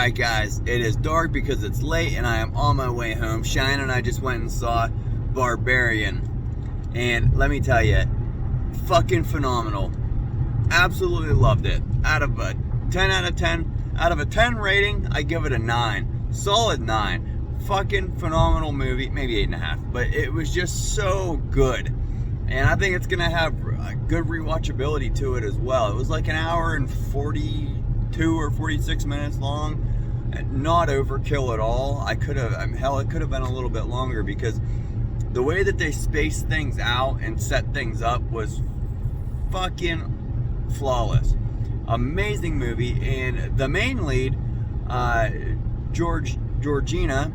Alright guys, it is dark because it's late and I am on my way home. Shine and I just went and saw Barbarian. And let me tell you, fucking phenomenal. Absolutely loved it. Out of a 10 out of 10, out of a 10 rating, I give it a 9. Solid 9. Fucking phenomenal movie. Maybe 8.5. But it was just so good. And I think it's going to have a good rewatchability to it as well. It was like an hour and 42 or 46 minutes long. Not overkill at all. It could have been a little bit longer because the way that they spaced things out and set things up was fucking flawless. Amazing movie. And the main lead, Georgina,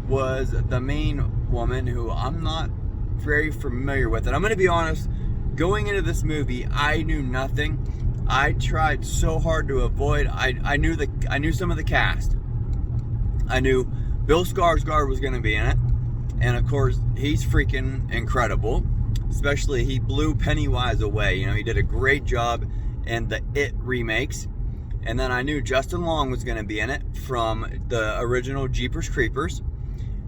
was the main woman who I'm not very familiar with. And I'm going to be honest, going into this movie, I knew nothing. I tried so hard to avoid. I knew some of the cast. I knew Bill Skarsgård was going to be in it, and of course he's freaking incredible. Especially he blew Pennywise away. You know, he did a great job in the It remakes. And then I knew Justin Long was going to be in it from the original Jeepers Creepers,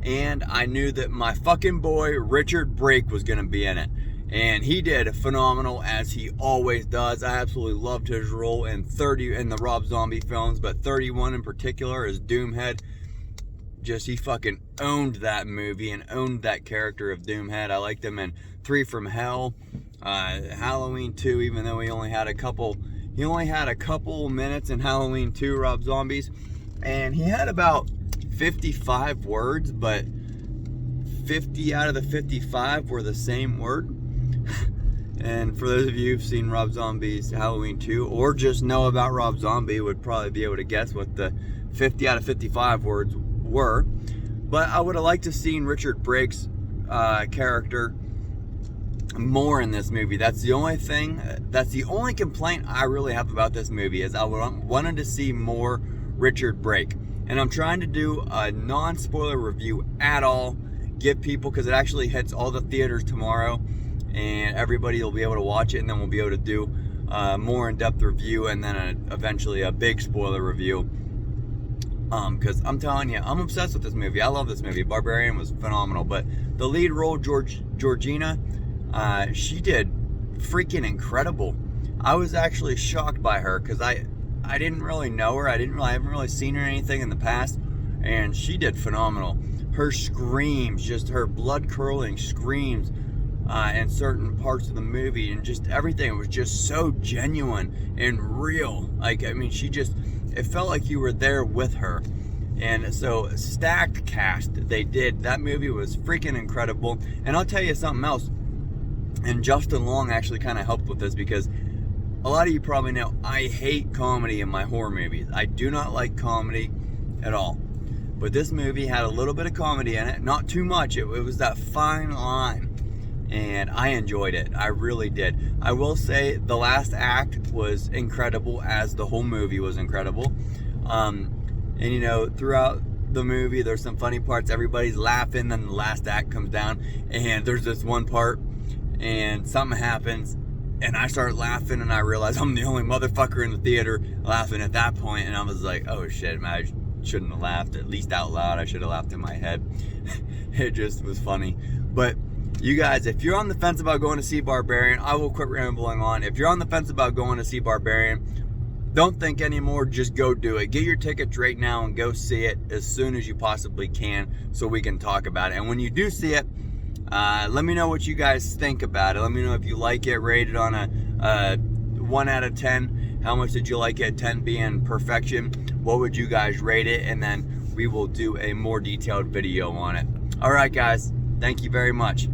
and I knew that my fucking boy Richard Brake was going to be in it. And he did phenomenal, as he always does. I absolutely loved his role in the Rob Zombie films, but 31 in particular as Doomhead. He fucking owned that movie and owned that character of Doomhead. I liked him in 3 from Hell, Halloween 2, even though he only had a couple minutes in Halloween 2, Rob Zombies. And he had about 55 words, but 50 out of the 55 were the same word. And for those of you who've seen Rob Zombie's Halloween 2 or just know about Rob Zombie would probably be able to guess what the 50 out of 55 words were. But I would have liked to have seen Richard Brake's character more in this movie. That's the only complaint I really have about this movie, is I wanted to see more Richard Brake. And I'm trying to do a non-spoiler review at all, give people, because it actually hits all the theaters tomorrow, and everybody will be able to watch it, and then we'll be able to do more in-depth review, and then eventually a big spoiler review. Because I'm telling you, I'm obsessed with this movie. I love this movie. Barbarian was phenomenal. But the lead role, Georgina, she did freaking incredible. I was actually shocked by her because I didn't really know her. I haven't really seen her in anything in the past, and she did phenomenal. Her screams, just her blood-curdling screams in certain parts of the movie, and just everything, it was just so genuine and real. It felt like you were there with her. And so, stacked cast they did. That movie was freaking incredible. And I'll tell you something else, and Justin Long actually kind of helped with this, because a lot of you probably know I hate comedy in my horror movies. I do not like comedy at all. But this movie had a little bit of comedy in it, not too much. It was that fine line, and I enjoyed it. I really did. I will say the last act was incredible, as the whole movie was incredible. And you know, throughout the movie there's some funny parts. Everybody's laughing, then the last act comes down, and there's this one part, and something happens, and I start laughing, and I realize I'm the only motherfucker in the theater laughing at that point, and I was like, oh shit, man, I shouldn't have laughed, at least out loud. I should have laughed in my head. It just was funny. But you guys, if you're on the fence about going to see Barbarian, I will quit rambling on. If you're on the fence about going to see Barbarian, don't think anymore, just go do it. Get your tickets right now and go see it as soon as you possibly can, so we can talk about it. And when you do see it, let me know what you guys think about it. Let me know if you like it. Rated on a 1 out of 10. How much did you like it? 10 being perfection. What would you guys rate it? And then we will do a more detailed video on it. Alright guys, thank you very much.